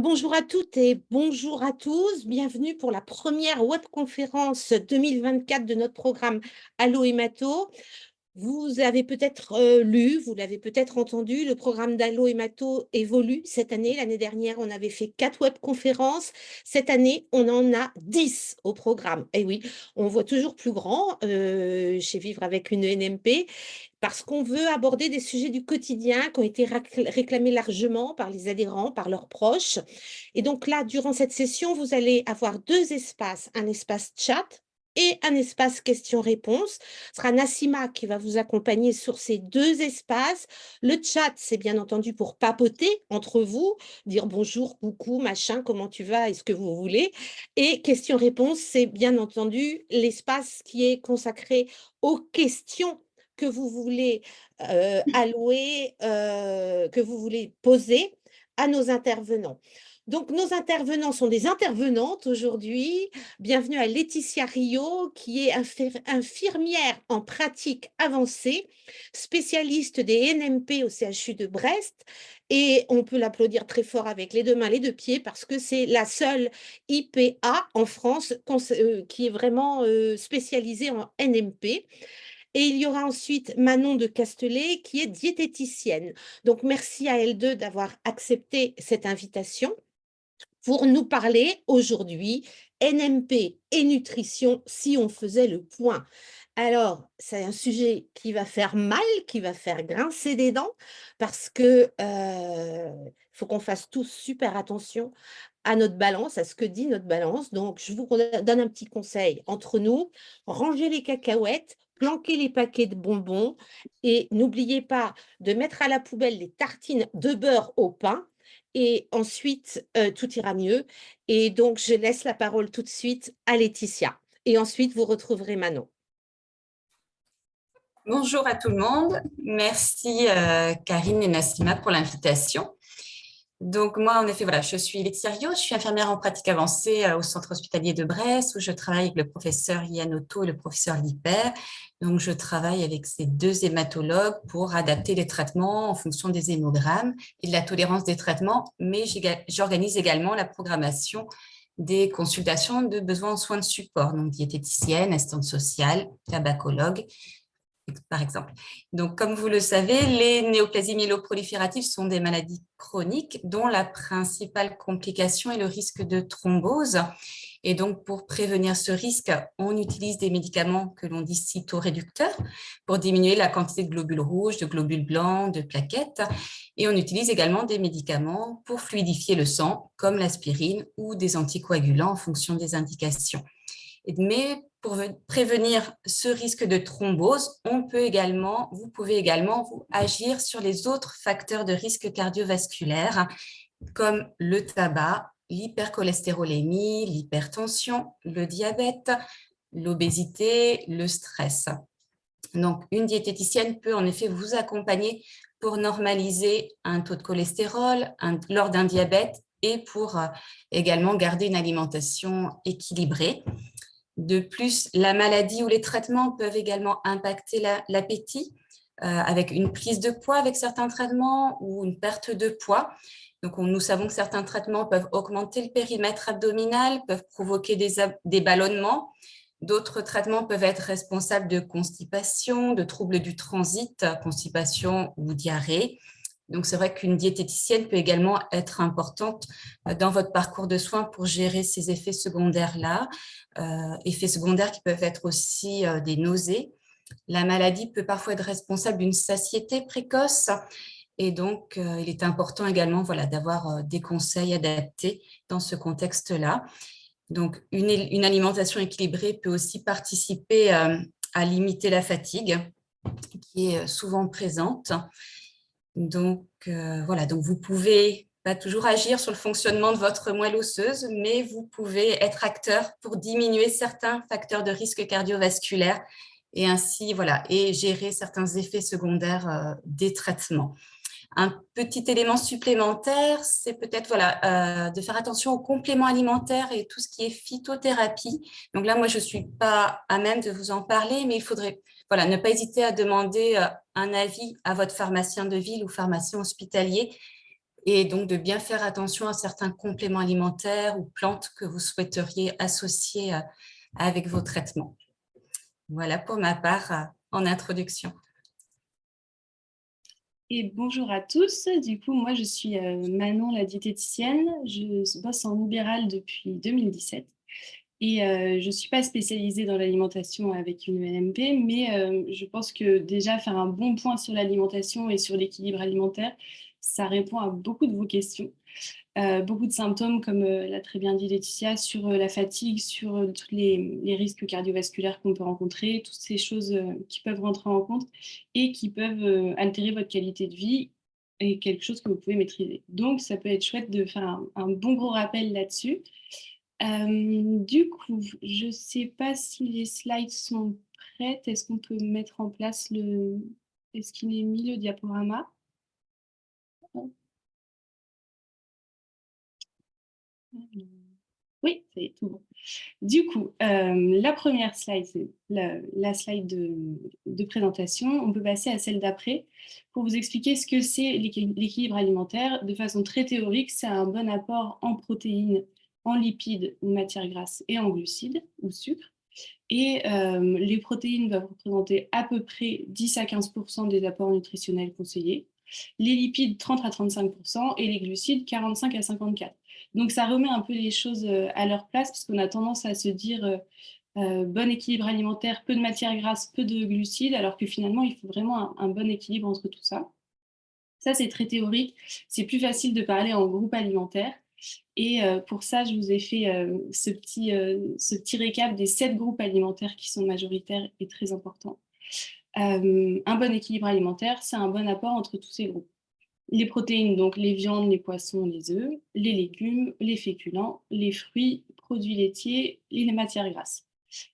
Bonjour à toutes et bonjour à tous. Bienvenue pour la première webconférence 2024 de notre programme Allo Hémato. Vous avez peut-être lu, vous l'avez peut-être entendu, le programme d'Allo Hémato évolue cette année. L'année dernière, on avait fait 4 webconférences. Cette année, on en a 10 au programme. Et oui, on voit toujours plus grand chez Vivre avec une NMP parce qu'on veut aborder des sujets du quotidien qui ont été réclamés largement par les adhérents, par leurs proches. Et donc là, durant cette session, vous allez avoir deux espaces, un espace chat et un espace questions-réponses. Ce sera Nassima qui va vous accompagner sur ces deux espaces. Le chat, c'est bien entendu pour papoter entre vous, dire bonjour, coucou, machin, comment tu vas, est-ce que vous voulez. Et questions-réponses, c'est bien entendu l'espace qui est consacré aux questions que vous voulez allouer, que vous voulez poser à nos intervenants. Donc, nos intervenants sont des intervenantes aujourd'hui. Bienvenue à Laetitia Rio, qui est infirmière en pratique avancée, spécialiste des NMP au CHU de Brest. Et on peut l'applaudir très fort avec les deux mains, les deux pieds, parce que c'est la seule IPA en France qui est vraiment spécialisée en NMP. Et il y aura ensuite Manon de Castelet, qui est diététicienne. Donc, merci à elle deux d'avoir accepté cette invitation pour nous parler aujourd'hui NMP et nutrition si on faisait le point. Alors, c'est un sujet qui va faire mal, qui va faire grincer des dents, parce que faut qu'on fasse tous super attention à notre balance, à ce que dit notre balance. Donc, je vous donne un petit conseil entre nous. Rangez les cacahuètes, planquez les paquets de bonbons et n'oubliez pas de mettre à la poubelle les tartines de beurre au pain. Et ensuite, tout ira mieux. Et donc, je laisse la parole tout de suite à Laetitia. Et ensuite, vous retrouverez Manon. Bonjour à tout le monde. Merci Karine et Nassima pour l'invitation. Donc moi, en effet, voilà, je suis Laetitia Rio, je suis infirmière en pratique avancée au centre hospitalier de Brest où je travaille avec le professeur Yann Otto et le professeur Lippert. Donc je travaille avec ces deux hématologues pour adapter les traitements en fonction des hémogrammes et de la tolérance des traitements, mais j'organise également la programmation des consultations de besoins en soins de support, donc diététicienne, assistante sociale, tabacologue, par exemple. Donc, comme vous le savez, les néoplasies myéloprolifératives sont des maladies chroniques dont la principale complication est le risque de thrombose. Et donc, pour prévenir ce risque, on utilise des médicaments que l'on dit cytoréducteurs pour diminuer la quantité de globules rouges, de globules blancs, de plaquettes. Et on utilise également des médicaments pour fluidifier le sang, comme l'aspirine ou des anticoagulants en fonction des indications. Mais pour prévenir ce risque de thrombose, vous pouvez également agir sur les autres facteurs de risque cardiovasculaire, comme le tabac, l'hypercholestérolémie, l'hypertension, le diabète, l'obésité, le stress. Donc, une diététicienne peut en effet vous accompagner pour normaliser un taux de cholestérol lors d'un diabète et pour également garder une alimentation équilibrée. De plus, la maladie ou les traitements peuvent également impacter l'appétit avec une prise de poids avec certains traitements ou une perte de poids. Donc, nous savons que certains traitements peuvent augmenter le périmètre abdominal, peuvent provoquer des ballonnements. D'autres traitements peuvent être responsables de constipation, de troubles du transit, constipation ou diarrhée. Donc, c'est vrai qu'une diététicienne peut également être importante dans votre parcours de soins pour gérer ces effets secondaires-là, effets secondaires qui peuvent être aussi des nausées. La maladie peut parfois être responsable d'une satiété précoce et donc il est important également d'avoir des conseils adaptés dans ce contexte-là. Donc, une alimentation équilibrée peut aussi participer à limiter la fatigue qui est souvent présente. Donc, donc vous pouvez pas toujours agir sur le fonctionnement de votre moelle osseuse, mais vous pouvez être acteur pour diminuer certains facteurs de risque cardiovasculaire et ainsi, et gérer certains effets secondaires des traitements. Un petit élément supplémentaire, c'est peut-être de faire attention aux compléments alimentaires et tout ce qui est phytothérapie. Donc là, moi, je ne suis pas à même de vous en parler, mais il faudrait ne pas hésiter à demander un avis à votre pharmacien de ville ou pharmacien hospitalier et donc de bien faire attention à certains compléments alimentaires ou plantes que vous souhaiteriez associer avec vos traitements. Voilà pour ma part en introduction. Et bonjour à tous. Du coup, moi, je suis Manon, la diététicienne. Je bosse en libéral depuis 2017. Et je ne suis pas spécialisée dans l'alimentation avec une ENMP, mais je pense que déjà faire un bon point sur l'alimentation et sur l'équilibre alimentaire, ça répond à beaucoup de vos questions. Beaucoup de symptômes, comme l'a très bien dit Laetitia, sur la fatigue, sur tous les risques cardiovasculaires qu'on peut rencontrer, toutes ces choses qui peuvent rentrer en compte et qui peuvent altérer votre qualité de vie et quelque chose que vous pouvez maîtriser. Donc, ça peut être chouette de faire un bon gros rappel là-dessus. Du coup, je ne sais pas si les slides sont prêtes. Est-ce qu'on peut mettre en place le... Est-ce qu'il est mis le diaporama? Oui, c'est tout bon. Du coup, la première slide, c'est la slide de présentation. On peut passer à celle d'après pour vous expliquer ce que c'est l'équilibre alimentaire. De façon très théorique, c'est un bon apport en protéines, en lipides ou matières grasses et en glucides ou sucres. Et les protéines doivent représenter à peu près 10 à 15% des apports nutritionnels conseillés. Les lipides, 30 à 35% et les glucides, 45 à 54%. Donc, ça remet un peu les choses à leur place parce qu'on a tendance à se dire bon équilibre alimentaire, peu de matières grasses, peu de glucides, alors que finalement, il faut vraiment un bon équilibre entre tout ça. Ça, c'est très théorique. C'est plus facile de parler en groupe alimentaire. Et pour ça, je vous ai fait ce petit récap des 7 groupes alimentaires qui sont majoritaires et très importants. Un bon équilibre alimentaire, c'est un bon apport entre tous ces groupes. Les protéines, donc les viandes, les poissons, les œufs, les légumes, les féculents, les fruits, produits laitiers et les matières grasses.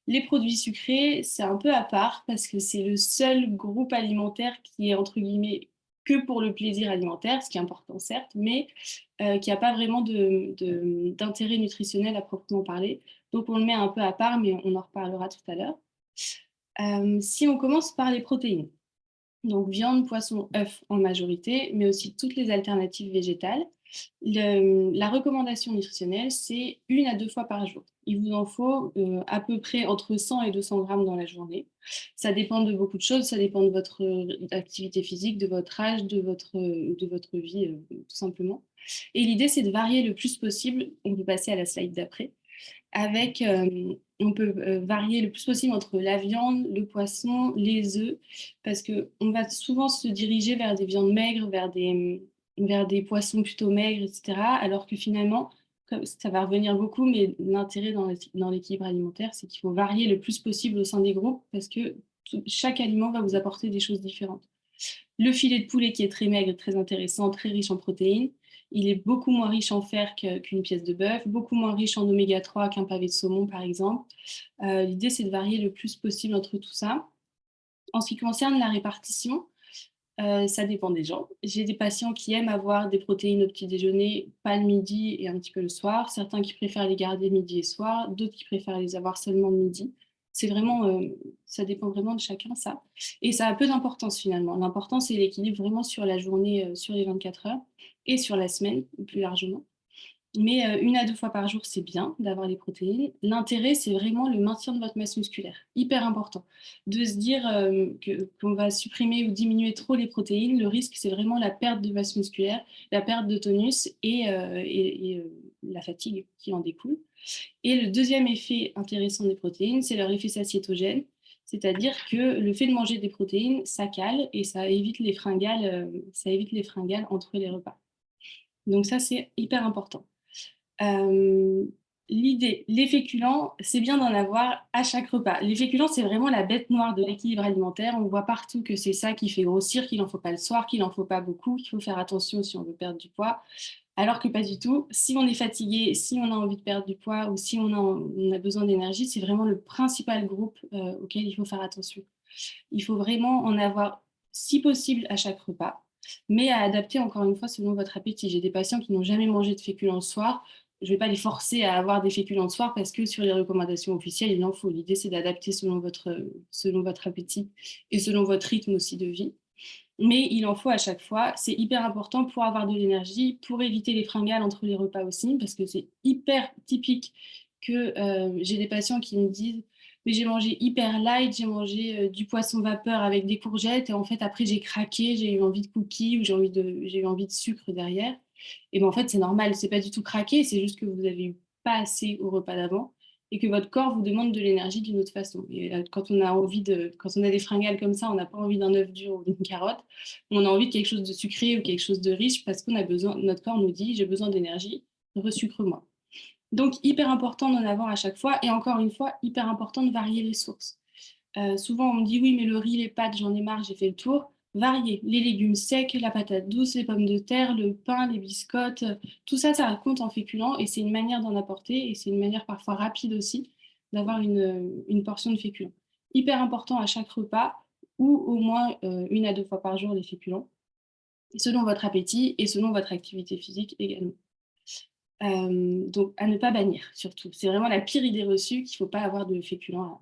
Les produits sucrés, c'est un peu à part parce que c'est le seul groupe alimentaire qui est entre guillemets que pour le plaisir alimentaire, ce qui est important certes, mais qui n'a pas vraiment d'intérêt nutritionnel à proprement parler. Donc on le met un peu à part, mais on en reparlera tout à l'heure. Si on commence par les protéines, donc viande, poisson, œufs en majorité, mais aussi toutes les alternatives végétales. La recommandation nutritionnelle, c'est 1 à 2 fois par jour. Il vous en faut à peu près entre 100 et 200 grammes dans la journée. Ça dépend de beaucoup de choses, ça dépend de votre activité physique, de votre âge, de votre vie, tout simplement. Et l'idée, c'est de varier le plus possible. On peut passer à la slide d'après. On peut varier le plus possible entre la viande, le poisson, les œufs, parce qu'on va souvent se diriger vers des viandes maigres, vers des poissons plutôt maigres, etc. Alors que finalement, ça va revenir beaucoup, mais l'intérêt dans l'équilibre alimentaire, c'est qu'il faut varier le plus possible au sein des groupes, parce que chaque aliment va vous apporter des choses différentes. Le filet de poulet qui est très maigre, très intéressant, très riche en protéines. Il est beaucoup moins riche en fer qu'une pièce de bœuf, beaucoup moins riche en oméga 3 qu'un pavé de saumon, par exemple. L'idée, c'est de varier le plus possible entre tout ça. En ce qui concerne la répartition, ça dépend des gens. J'ai des patients qui aiment avoir des protéines au petit déjeuner, pas le midi et un petit peu le soir. Certains qui préfèrent les garder midi et soir, d'autres qui préfèrent les avoir seulement le midi. C'est vraiment, ça dépend vraiment de chacun, ça. Et ça a peu d'importance finalement. L'important, c'est l'équilibre vraiment sur la journée, sur les 24 heures et sur la semaine, plus largement. Mais 1 à 2 fois par jour, c'est bien d'avoir les protéines. L'intérêt, c'est vraiment le maintien de votre masse musculaire. Hyper important. De se dire qu'on va supprimer ou diminuer trop les protéines, le risque, c'est vraiment la perte de masse musculaire, la perte de tonus et la fatigue qui en découle. Et le deuxième effet intéressant des protéines, c'est leur effet satiétogène. C'est-à-dire que le fait de manger des protéines, ça cale et ça évite les fringales entre les repas. Donc ça, c'est hyper important. L'idée, les féculents, c'est bien d'en avoir à chaque repas. Les féculents, c'est vraiment la bête noire de l'équilibre alimentaire. On voit partout que c'est ça qui fait grossir, qu'il n'en faut pas le soir, qu'il n'en faut pas beaucoup, qu'il faut faire attention si on veut perdre du poids. Alors que pas du tout. Si on est fatigué, si on a envie de perdre du poids ou si on a besoin d'énergie, c'est vraiment le principal groupe auquel il faut faire attention. Il faut vraiment en avoir, si possible, à chaque repas, mais à adapter encore une fois selon votre appétit. J'ai des patients qui n'ont jamais mangé de féculents le soir. Je ne vais pas les forcer à avoir des féculents le soir parce que sur les recommandations officielles, il en faut. L'idée, c'est d'adapter selon votre appétit et selon votre rythme aussi de vie. mais il en faut à chaque fois. C'est hyper important pour avoir de l'énergie, pour éviter les fringales entre les repas aussi, parce que c'est hyper typique que j'ai des patients qui me disent mais j'ai mangé hyper light, j'ai mangé du poisson vapeur avec des courgettes et en fait après j'ai craqué, j'ai eu envie de cookies ou j'ai eu envie de sucre derrière. Et ben en fait c'est normal, c'est pas du tout craqué, c'est juste que vous avez eu pas assez au repas d'avant et que votre corps vous demande de l'énergie d'une autre façon. Et quand on a quand on a des fringales comme ça, on n'a pas envie d'un œuf dur ou d'une carotte, on a envie de quelque chose de sucré ou quelque chose de riche parce qu'on a besoin, notre corps nous dit j'ai besoin d'énergie, resucre-moi. Donc, hyper important d'en avoir à chaque fois. Et encore une fois, hyper important de varier les sources. Souvent, on me dit, oui, mais le riz, les pâtes, j'en ai marre, j'ai fait le tour. Varier les légumes secs, la patate douce, les pommes de terre, le pain, les biscottes, tout ça, ça compte en féculents et c'est une manière d'en apporter et c'est une manière parfois rapide aussi d'avoir une portion de féculents. Hyper important à chaque repas ou au moins 1 à 2 fois par jour les féculents, selon votre appétit et selon votre activité physique également. Donc à ne pas bannir surtout. C'est vraiment la pire idée reçue qu'il ne faut pas avoir de féculents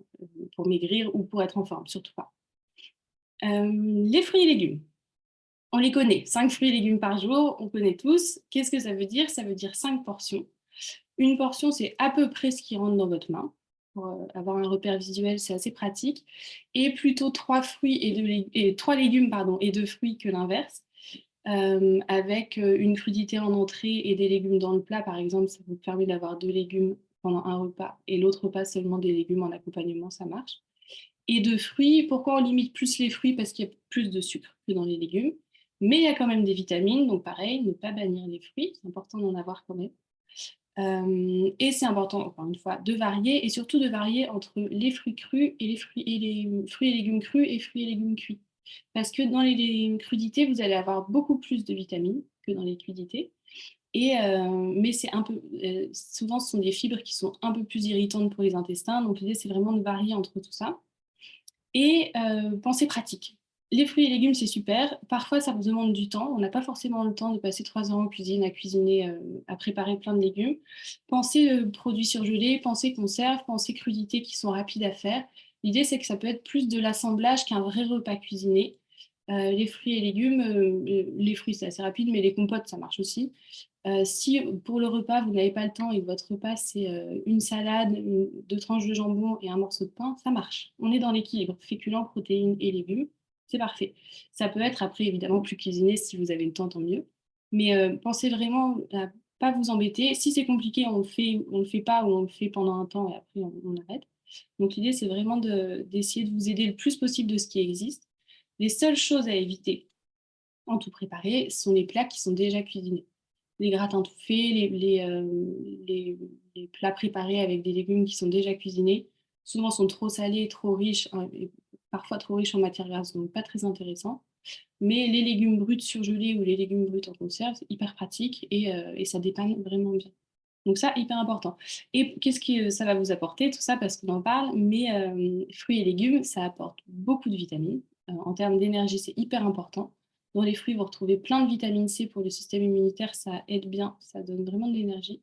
pour maigrir ou pour être en forme, surtout pas. Les fruits et légumes, on les connaît. 5 fruits et légumes par jour, on connaît tous. Qu'est-ce que ça veut dire? Ça veut dire 5 portions. Une portion, c'est à peu près ce qui rentre dans votre main. Pour avoir un repère visuel, c'est assez pratique. Et plutôt 3 fruits et 3 légumes et 2 fruits que l'inverse. Avec une crudité en entrée et des légumes dans le plat, par exemple, ça vous permet d'avoir 2 légumes pendant un repas et l'autre repas seulement des légumes en accompagnement, ça marche. Et de fruits, pourquoi on limite plus les fruits? Parce qu'il y a plus de sucre que dans les légumes, mais il y a quand même des vitamines, donc pareil, ne pas bannir les fruits, c'est important d'en avoir quand même. Et c'est important, encore une fois, de varier et surtout de varier entre les fruits crus et les fruits et légumes crus et fruits et légumes cuits. Parce que dans les crudités, vous allez avoir beaucoup plus de vitamines que dans les crudités. Mais c'est souvent, ce sont des fibres qui sont un peu plus irritantes pour les intestins. Donc, l'idée, c'est vraiment de varier entre tout ça. Et pensée pratique. Les fruits et légumes, c'est super. Parfois, ça vous demande du temps. On n'a pas forcément le temps de passer 3 heures en cuisine à cuisiner, à préparer plein de légumes. Pensez produits surgelés, pensez conserves, pensez crudités qui sont rapides à faire. L'idée, c'est que ça peut être plus de l'assemblage qu'un vrai repas cuisiné. Les fruits et légumes, les fruits, c'est assez rapide, mais les compotes, ça marche aussi. Si pour le repas, vous n'avez pas le temps et que votre repas, c'est une salade, 2 tranches de jambon et un morceau de pain, ça marche. On est dans l'équilibre, féculents, protéines et légumes, c'est parfait. Ça peut être après, évidemment, plus cuisiné si vous avez le temps, tant mieux. Mais pensez vraiment à pas vous embêter. Si c'est compliqué, on le fait pas ou on le fait pendant un temps et après on arrête. Donc l'idée, c'est vraiment d'essayer de vous aider le plus possible de ce qui existe. Les seules choses à éviter en tout préparé sont les plats qui sont déjà cuisinés. Les gratins tout faits, les plats préparés avec des légumes qui sont déjà cuisinés, souvent sont trop salés, trop riches, et parfois trop riches en matières grasses, donc pas très intéressant. Mais les légumes bruts surgelés ou les légumes bruts en conserve, c'est hyper pratique et ça dépanne vraiment bien. Donc ça, hyper important. Et qu'est-ce que ça va vous apporter, tout ça, parce qu'on en parle, mais fruits et légumes, ça apporte beaucoup de vitamines. En termes d'énergie, c'est hyper important. Dans les fruits, vous retrouvez plein de vitamine C pour le système immunitaire, ça aide bien, ça donne vraiment de l'énergie.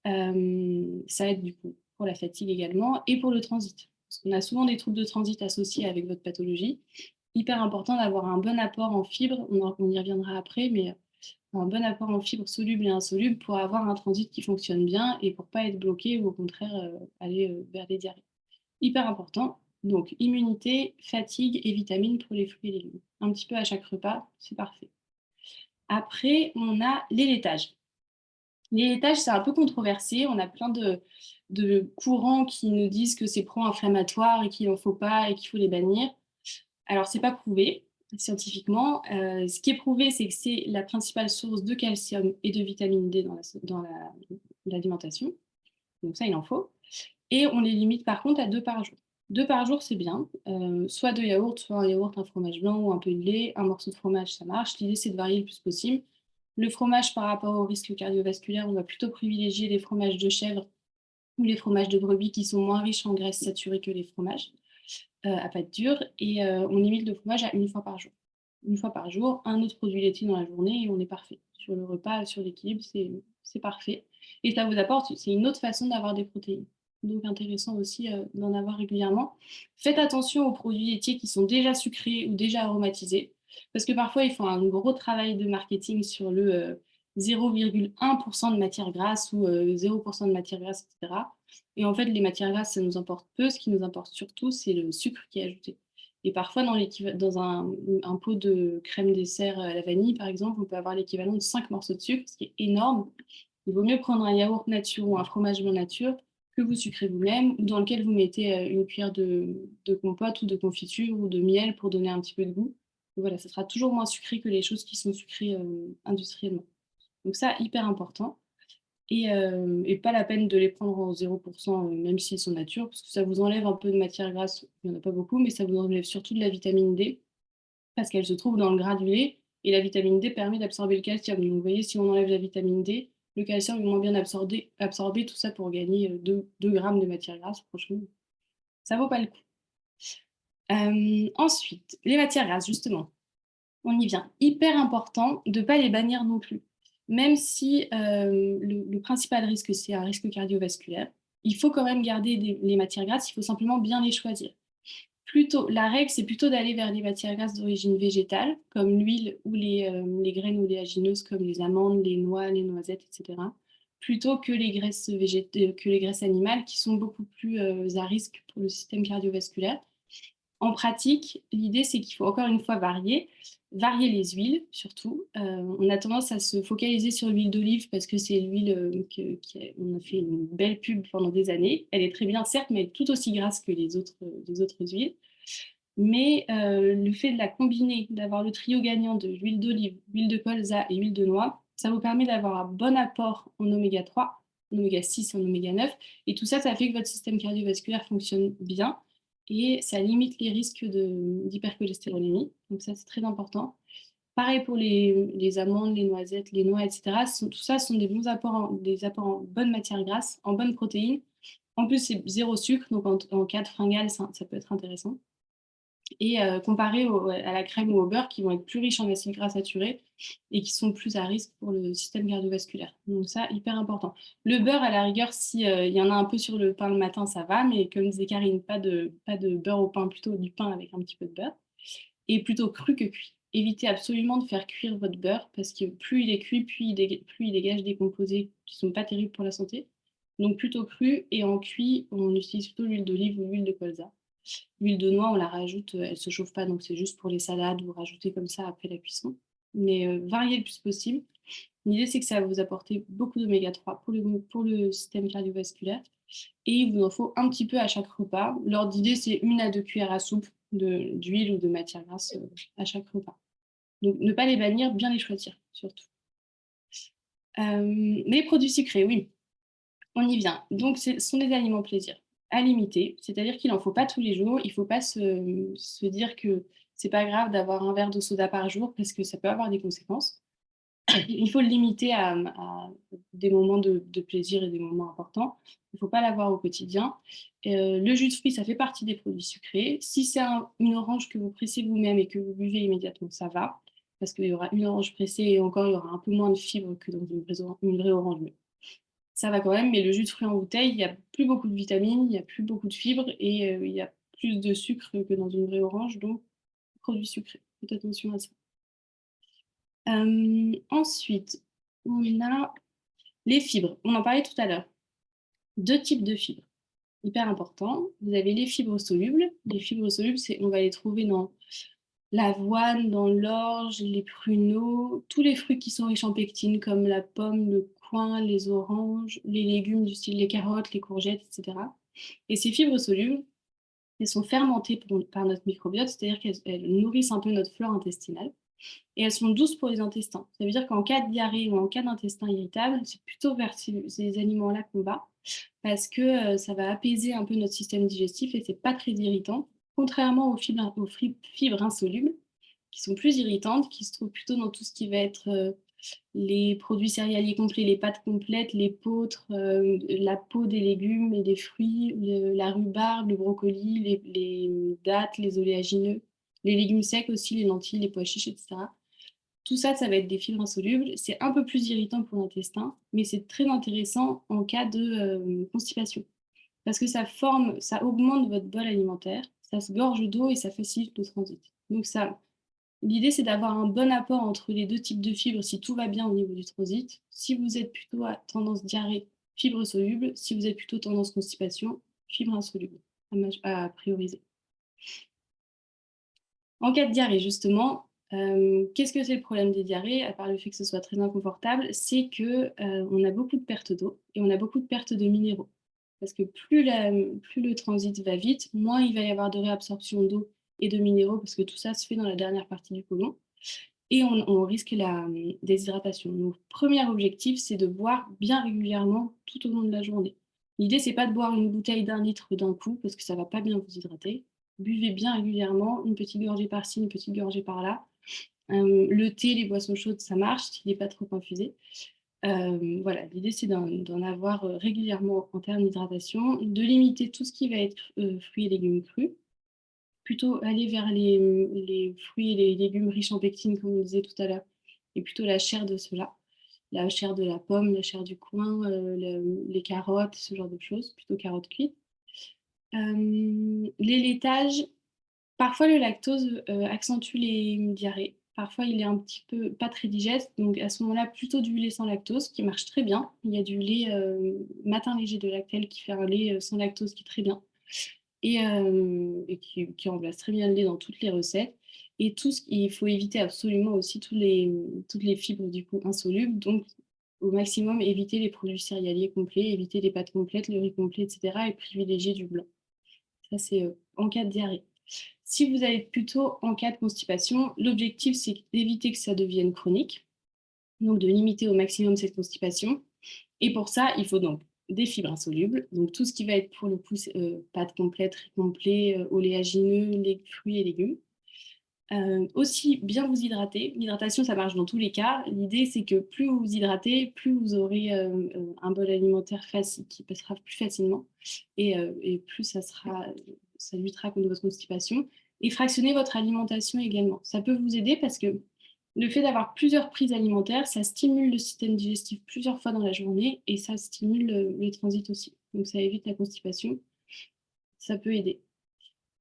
Ça aide du coup pour la fatigue également et pour le transit. Parce qu'on a souvent des troubles de transit associés avec votre pathologie. Hyper important d'avoir un bon apport en fibres, on y reviendra après, mais un bon apport en fibres solubles et insolubles pour avoir un transit qui fonctionne bien et pour ne pas être bloqué ou au contraire aller vers les diarrhées. Hyper important. Donc, immunité, fatigue et vitamines pour les fruits et légumes. Un petit peu à chaque repas, c'est parfait. Après, on a les laitages. Les laitages, c'est un peu controversé. On a plein de courants qui nous disent que c'est pro-inflammatoire et qu'il n'en faut pas et qu'il faut les bannir. Alors, ce n'est pas prouvé scientifiquement. Ce qui est prouvé, c'est que c'est la principale source de calcium et de vitamine D dans l'alimentation. Donc ça, il en faut. Et on les limite par contre à 2 par jour. 2 par jour, c'est bien. Soit 2 yaourts, soit un yaourt, un fromage blanc ou un peu de lait, un morceau de fromage, ça marche. L'idée, c'est de varier le plus possible. Le fromage, par rapport au risque cardiovasculaire, on va plutôt privilégier les fromages de chèvre ou les fromages de brebis qui sont moins riches en graisses saturées que les fromages à pâte dure. Et on limite le fromage à 1 fois par jour. 1 fois par jour, un autre produit laitier dans la journée et on est parfait. Sur le repas, sur l'équilibre, c'est parfait. Et ça vous apporte, c'est une autre façon d'avoir des protéines. Donc intéressant aussi d'en avoir régulièrement. Faites attention aux produits laitiers qui sont déjà sucrés ou déjà aromatisés. Parce que parfois, ils font un gros travail de marketing sur le 0,1% de matière grasse ou 0% de matière grasse, etc. Et en fait, les matières grasses, ça nous importe peu. Ce qui nous importe surtout, c'est le sucre qui est ajouté. Et parfois, dans un pot de crème dessert à la vanille, par exemple, on peut avoir l'équivalent de 5 morceaux de sucre, ce qui est énorme. Il vaut mieux prendre un yaourt nature ou un fromage blanc nature que vous sucrez vous-même, ou dans lequel vous mettez une cuillère de compote ou de confiture ou de miel pour donner un petit peu de goût. Et voilà, ça sera toujours moins sucré que les choses qui sont sucrées industriellement. Donc ça, hyper important. Et pas la peine de les prendre en 0%, même s'ils sont nature, parce que ça vous enlève un peu de matière grasse, il n'y en a pas beaucoup, mais ça vous enlève surtout de la vitamine D, parce qu'elle se trouve dans le gras du lait, et la vitamine D permet d'absorber le calcium. Donc vous voyez, si on enlève la vitamine D, le calcium est moins bien absorbé, tout ça pour gagner 2 grammes de matière grasse, franchement, ça vaut pas le coup. Ensuite, les matières grasses, justement, on y vient. Hyper important de ne pas les bannir non plus. Même si le principal risque, c'est un risque cardiovasculaire, il faut quand même garder les matières grasses, il faut simplement bien les choisir. La règle, c'est plutôt d'aller vers les matières grasses d'origine végétale, comme l'huile ou les graines oléagineuses, comme les amandes, les noix, les noisettes, etc., plutôt que les graisses animales, qui sont beaucoup plus à risque pour le système cardiovasculaire. En pratique, l'idée, c'est qu'il faut encore une fois varier les huiles surtout. On a tendance à se focaliser sur l'huile d'olive parce que c'est l'huile on a fait une belle pub pendant des années. Elle est très bien, certes, mais elle est tout aussi grasse que les autres huiles. Mais le fait de la combiner, d'avoir le trio gagnant de l'huile d'olive, l'huile de colza et l'huile de noix, ça vous permet d'avoir un bon apport en oméga 3, en oméga 6 et en oméga 9. Et tout ça, ça fait que votre système cardiovasculaire fonctionne bien et ça limite les risques d'hypercholestérolémie. Donc ça, c'est très important. Pareil pour les amandes, les noisettes, les noix, etc. Tout ça sont des bons apports, des apports en bonne matière grasse, en bonne protéine. En plus, c'est zéro sucre, donc en cas de fringale, ça peut être intéressant. Et comparé à la crème ou au beurre, qui vont être plus riches en acides gras saturés et qui sont plus à risque pour le système cardiovasculaire. Donc ça, hyper important. Le beurre, à la rigueur, s'il y en a un peu sur le pain le matin, ça va, mais comme disait Karine, pas de beurre au pain, plutôt du pain avec un petit peu de beurre. Et plutôt cru que cuit. Évitez absolument de faire cuire votre beurre, parce que plus il est cuit, plus il dégage des composés qui ne sont pas terribles pour la santé. Donc plutôt cru, et en cuit, on utilise plutôt l'huile d'olive ou l'huile de colza. L'huile de noix, on la rajoute, elle ne se chauffe pas, donc c'est juste pour les salades, vous rajoutez comme ça après la cuisson. Mais variez le plus possible. L'idée, c'est que ça va vous apporter beaucoup d'oméga 3 pour le système cardiovasculaire. Et il vous en faut un petit peu à chaque repas. L'ordre d'idée, c'est 1 à 2 cuillères à soupe d'huile ou de matière grasse à chaque repas. Donc, ne pas les bannir, bien les choisir, surtout. Les produits sucrés, oui, on y vient. Donc, ce sont des aliments plaisir à limiter, c'est-à-dire qu'il n'en faut pas tous les jours. Il ne faut pas se dire que c'est pas grave d'avoir un verre de soda par jour parce que ça peut avoir des conséquences. Il faut le limiter à des moments de plaisir et des moments importants. Il ne faut pas l'avoir au quotidien. Le jus de fruits, ça fait partie des produits sucrés. Si c'est une orange que vous pressez vous-même et que vous buvez immédiatement, ça va, parce qu'il y aura une orange pressée et encore, il y aura un peu moins de fibres que dans une vraie orange. Mais ça va quand même, mais le jus de fruits en bouteille, il n'y a plus beaucoup de vitamines, il n'y a plus beaucoup de fibres et il y a plus de sucre que dans une vraie orange, donc produits sucrés. Faites attention à ça. Ensuite, on a les fibres. On en parlait tout à l'heure. 2 types de fibres, hyper important. Vous avez les fibres solubles. Les fibres solubles, on va les trouver dans l'avoine, dans l'orge, les pruneaux, tous les fruits qui sont riches en pectine, comme la pomme, le coin, les oranges, les légumes du style les carottes, les courgettes, etc. Et ces fibres solubles, elles sont fermentées par notre microbiote, c'est-à-dire qu'elles nourrissent un peu notre flore intestinale. Et elles sont douces pour les intestins. Ça veut dire qu'en cas de diarrhée ou en cas d'intestin irritable, c'est plutôt vers ces aliments-là qu'on va, parce que ça va apaiser un peu notre système digestif et c'est pas très irritant, contrairement aux fibres insolubles, qui sont plus irritantes, qui se trouvent plutôt dans tout ce qui va être les produits céréaliers complets, les pâtes complètes, les l'épeautre, la peau des légumes et des fruits, la rhubarbe, le brocoli, les dattes, les oléagineux, les légumes secs aussi, les lentilles, les pois chiches, etc. Tout ça, ça va être des fibres insolubles. C'est un peu plus irritant pour l'intestin, mais c'est très intéressant en cas de constipation. Parce que ça augmente votre bol alimentaire, ça se gorge d'eau et ça facilite le transit. Donc ça, L'idée, c'est d'avoir un bon apport entre les deux types de fibres si tout va bien au niveau du transit. Si vous êtes plutôt à tendance diarrhée, fibres solubles. Si vous êtes plutôt tendance constipation, fibres insolubles à prioriser. En cas de diarrhée, justement, qu'est-ce que c'est le problème des diarrhées, à part le fait que ce soit très inconfortable? C'est qu'on a beaucoup de pertes d'eau et on a beaucoup de pertes de minéraux. Parce que plus le transit va vite, moins il va y avoir de réabsorption d'eau et de minéraux, parce que tout ça se fait dans la dernière partie du côlon. Et on risque la déshydratation. Donc, premier objectif, c'est de boire bien régulièrement tout au long de la journée. L'idée, c'est pas de boire une bouteille d'1 litre d'un coup, parce que ça va pas bien vous hydrater. Buvez bien régulièrement, une petite gorgée par-ci, une petite gorgée par-là. Le thé, les boissons chaudes, ça marche, s'il n'est pas trop infusé. Voilà, l'idée, c'est d'en avoir régulièrement en termes d'hydratation, de limiter tout ce qui va être fruits et légumes crus, plutôt aller vers les fruits et les légumes riches en pectine, comme on disait tout à l'heure, et plutôt la chair de cela, la chair de la pomme, la chair du coin, les carottes, ce genre de choses, plutôt carottes cuites. Les laitages, parfois le lactose accentue les diarrhées. Parfois, il est un petit peu pas très digeste, donc à ce moment-là, plutôt du lait sans lactose, qui marche très bien. Il y a du lait matin léger de Lactel qui fait un lait sans lactose qui est très bien et qui remplace très bien le lait dans toutes les recettes. Et il faut éviter absolument aussi toutes les fibres du coup insolubles. Donc, au maximum, éviter les produits céréaliers complets, éviter les pâtes complètes, le riz complet, etc. et privilégier du blanc. Ça, c'est en cas de diarrhée. Si vous allez plutôt en cas de constipation, l'objectif, c'est d'éviter que ça devienne chronique, donc de limiter au maximum cette constipation. Et pour ça, il faut donc des fibres insolubles, donc tout ce qui va être pour le coup pâtes complètes, riz complet, oléagineux, les fruits et légumes. Aussi, bien vous hydrater. L'hydratation, ça marche dans tous les cas. L'idée, c'est que plus vous vous hydratez, plus vous aurez un bol alimentaire facile qui passera plus facilement et plus ça luttera contre votre constipation. Et fractionnez votre alimentation également. Ça peut vous aider parce que le fait d'avoir plusieurs prises alimentaires, ça stimule le système digestif plusieurs fois dans la journée et ça stimule le transit aussi. Donc, ça évite la constipation. Ça peut aider.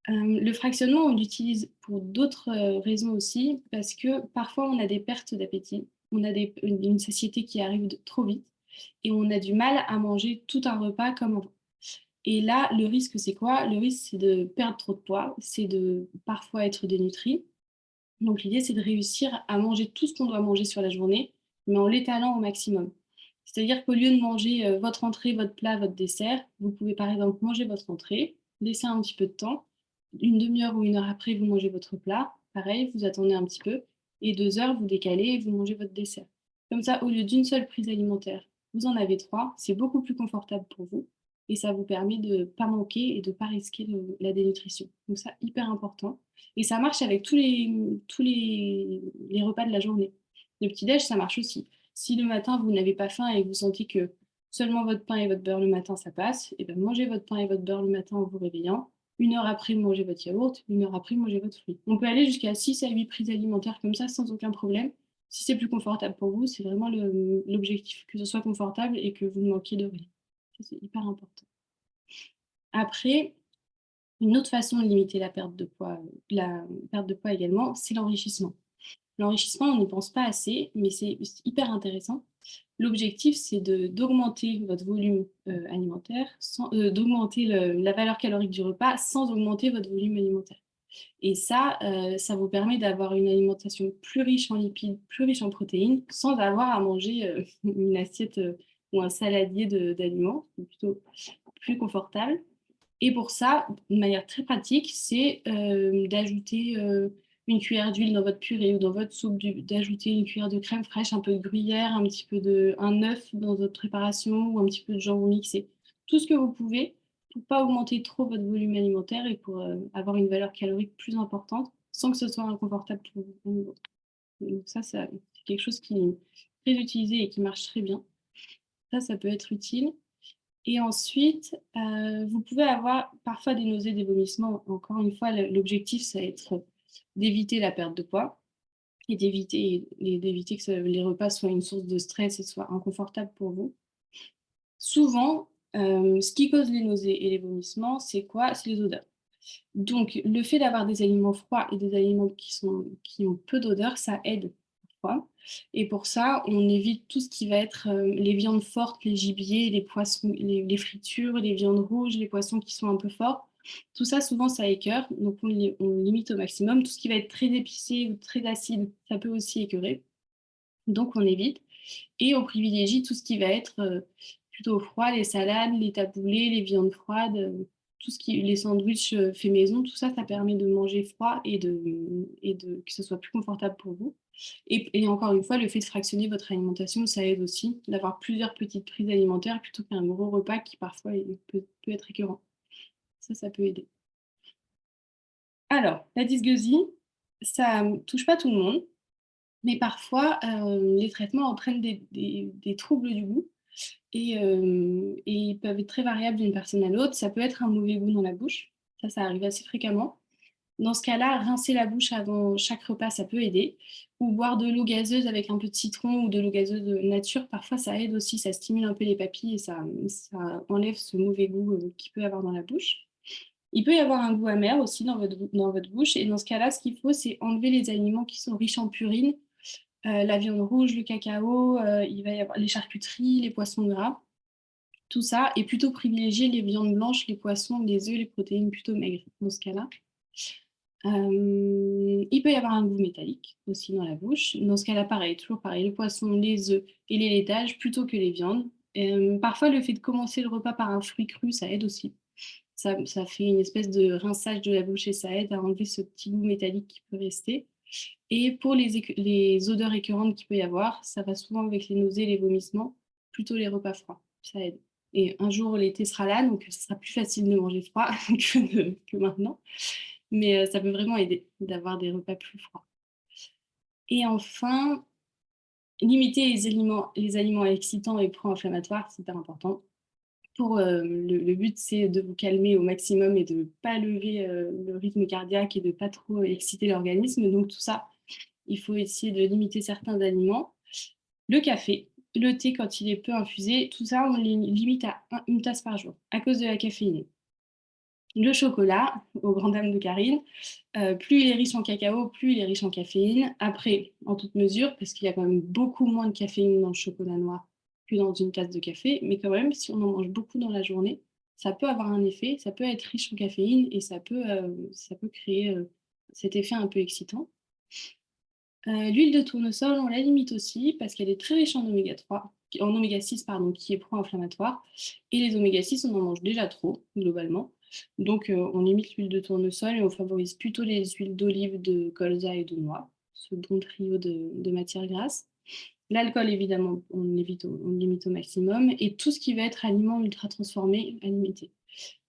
Le fractionnement, on l'utilise pour d'autres raisons aussi, parce que parfois on a des pertes d'appétit, on a une satiété qui arrive trop vite et on a du mal à manger tout un repas comme avant. Et là, le risque, c'est quoi? Le risque, c'est de perdre trop de poids, c'est de parfois être dénutri. Donc l'idée, c'est de réussir à manger tout ce qu'on doit manger sur la journée, mais en l'étalant au maximum. C'est-à-dire qu'au lieu de manger votre entrée, votre plat, votre dessert, vous pouvez par exemple manger votre entrée, laisser un petit peu de temps, une demi-heure ou une heure après, vous mangez votre plat, pareil, vous attendez un petit peu, et 2 heures, vous décalez et vous mangez votre dessert. Comme ça, au lieu d'une seule prise alimentaire, vous en avez 3, c'est beaucoup plus confortable pour vous, et ça vous permet de ne pas manquer et de ne pas risquer la dénutrition. Donc ça, hyper important. Et ça marche avec tous les repas de la journée. Le petit-déj, ça marche aussi. Si le matin, vous n'avez pas faim et vous sentez que seulement votre pain et votre beurre le matin, ça passe, et bien mangez votre pain et votre beurre le matin en vous réveillant. Une heure après, mangez votre yaourt. Une heure après, mangez votre fruit. On peut aller jusqu'à 6 à 8 prises alimentaires comme ça sans aucun problème. Si c'est plus confortable pour vous, c'est vraiment l'objectif, que ce soit confortable et que vous ne manquiez de rien. C'est hyper important. Après, une autre façon de limiter la perte de poids également, c'est l'enrichissement. L'enrichissement, on n'y pense pas assez, mais c'est hyper intéressant. L'objectif, c'est d'augmenter votre volume alimentaire, d'augmenter la valeur calorique du repas sans augmenter votre volume alimentaire. Et ça vous permet d'avoir une alimentation plus riche en lipides, plus riche en protéines, sans avoir à manger une assiette ou un saladier d'aliments, c'est plutôt plus confortable. Et pour ça, de manière très pratique, c'est d'ajouter une cuillère d'huile dans votre purée ou dans votre soupe, d'ajouter une cuillère de crème fraîche, un peu de gruyère, un œuf dans votre préparation ou un petit peu de jambon mixé. Tout ce que vous pouvez pour ne pas augmenter trop votre volume alimentaire et pour avoir une valeur calorique plus importante sans que ce soit inconfortable pour vous. Donc ça, c'est quelque chose qui est très utilisé et qui marche très bien. Ça peut être utile. Et ensuite, vous pouvez avoir parfois des nausées, des vomissements. Encore une fois, l'objectif, ça va être d'éviter la perte de poids et d'éviter que les repas soient une source de stress et soient inconfortables pour vous. Souvent, ce qui cause les nausées et les vomissements, c'est quoi? C'est les odeurs. Donc, le fait d'avoir des aliments froids et des aliments qui ont peu d'odeur, ça aide parfois. Et pour ça, on évite tout ce qui va être les viandes fortes, les gibiers, les poissons, les fritures, les viandes rouges, les poissons qui sont un peu forts. Tout ça, souvent, ça écœure. Donc, on limite au maximum. Tout ce qui va être très épicé ou très acide, ça peut aussi écœurer. Donc, on évite. Et on privilégie tout ce qui va être plutôt froid, les salades, les taboulés, les viandes froides, les sandwichs faits maison, tout ça, ça permet de manger froid que ce soit plus confortable pour vous. Et encore une fois, le fait de fractionner votre alimentation, ça aide aussi d'avoir plusieurs petites prises alimentaires plutôt qu'un gros repas qui parfois peut être écœurant. Ça peut aider. Alors, la dysgeusie, ça ne touche pas tout le monde. Mais parfois, les traitements entraînent des troubles du goût et ils peuvent être très variables d'une personne à l'autre. Ça peut être un mauvais goût dans la bouche, ça arrive assez fréquemment. Dans ce cas-là, rincer la bouche avant chaque repas, ça peut aider. Ou boire de l'eau gazeuse avec un peu de citron ou de l'eau gazeuse de nature, parfois ça aide aussi, ça stimule un peu les papilles et ça enlève ce mauvais goût qu'il peut y avoir dans la bouche. Il peut y avoir un goût amer aussi dans votre bouche et dans ce cas-là, ce qu'il faut, c'est enlever les aliments qui sont riches en purine, la viande rouge, le cacao, il va y avoir les charcuteries, les poissons gras, tout ça, et plutôt privilégier les viandes blanches, les poissons, les œufs, les protéines plutôt maigres dans ce cas-là. Il peut y avoir un goût métallique aussi dans la bouche. Dans ce cas-là, toujours pareil, le poisson, les œufs et les laitages plutôt que les viandes. Parfois, le fait de commencer le repas par un fruit cru, ça aide aussi. Ça fait une espèce de rinçage de la bouche et ça aide à enlever ce petit goût métallique qui peut rester. Et pour les odeurs écœurantes qu'il peut y avoir, ça va souvent avec les nausées, les vomissements, plutôt les repas froids, ça aide. Et un jour, l'été sera là, donc ce sera plus facile de manger froid que maintenant. Mais ça peut vraiment aider d'avoir des repas plus froids. Et enfin, limiter les aliments excitants et pro-inflammatoires, c'est hyper important. Le but, c'est de vous calmer au maximum et de ne pas lever le rythme cardiaque et de ne pas trop exciter l'organisme. Donc tout ça, il faut essayer de limiter certains aliments. Le café, le thé quand il est peu infusé, tout ça, on les limite à une tasse par jour à cause de la caféine. Le chocolat, aux grandes dames de Karine, plus il est riche en cacao, plus il est riche en caféine. Après, en toute mesure, parce qu'il y a quand même beaucoup moins de caféine dans le chocolat noir que dans une tasse de café, mais quand même, si on en mange beaucoup dans la journée, ça peut avoir un effet, ça peut être riche en caféine et ça peut créer cet effet un peu excitant. L'huile de tournesol, on la limite aussi parce qu'elle est très riche en oméga 3, en oméga 6, pardon, qui est pro-inflammatoire. Et les oméga 6, on en mange déjà trop, globalement. Donc, on limite l'huile de tournesol et on favorise plutôt les huiles d'olive, de colza et de noix, ce bon trio de matières grasses. L'alcool, évidemment, on limite au maximum. Et tout ce qui va être aliments ultra transformés, à limiter.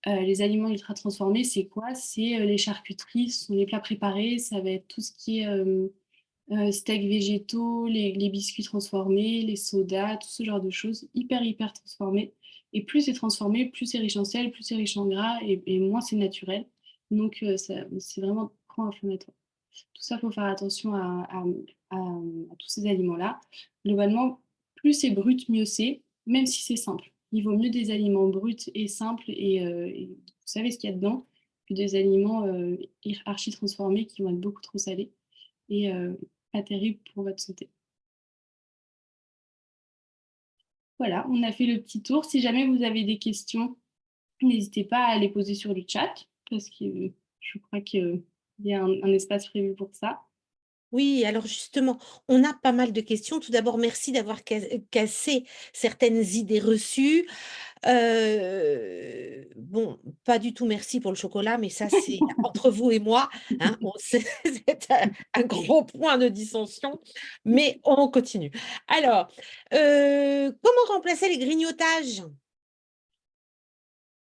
Les aliments ultra transformés, c'est quoi? C'est les charcuteries, ce sont les plats préparés, ça va être tout ce qui est steaks végétaux, les biscuits transformés, les sodas, tout ce genre de choses, hyper transformés. Et plus c'est transformé, plus c'est riche en sel, plus c'est riche en gras et moins c'est naturel. Donc c'est vraiment pro-inflammatoire. Tout ça, il faut faire attention à tous ces aliments-là. Globalement, plus c'est brut, mieux c'est, même si c'est simple. Il vaut mieux des aliments bruts et simples et vous savez ce qu'il y a dedans, que des aliments archi transformés qui vont être beaucoup trop salés et pas terrible pour votre santé. Voilà, on a fait le petit tour. Si jamais vous avez des questions, n'hésitez pas à les poser sur le chat, parce que je crois qu'il y a un espace prévu pour ça. Oui, alors justement, on a pas mal de questions. Tout d'abord, merci d'avoir cassé certaines idées reçues. Bon, pas du tout merci pour le chocolat, mais ça, c'est entre vous et moi, hein. C'est un gros point de dissension, mais on continue. Alors, comment remplacer les grignotages?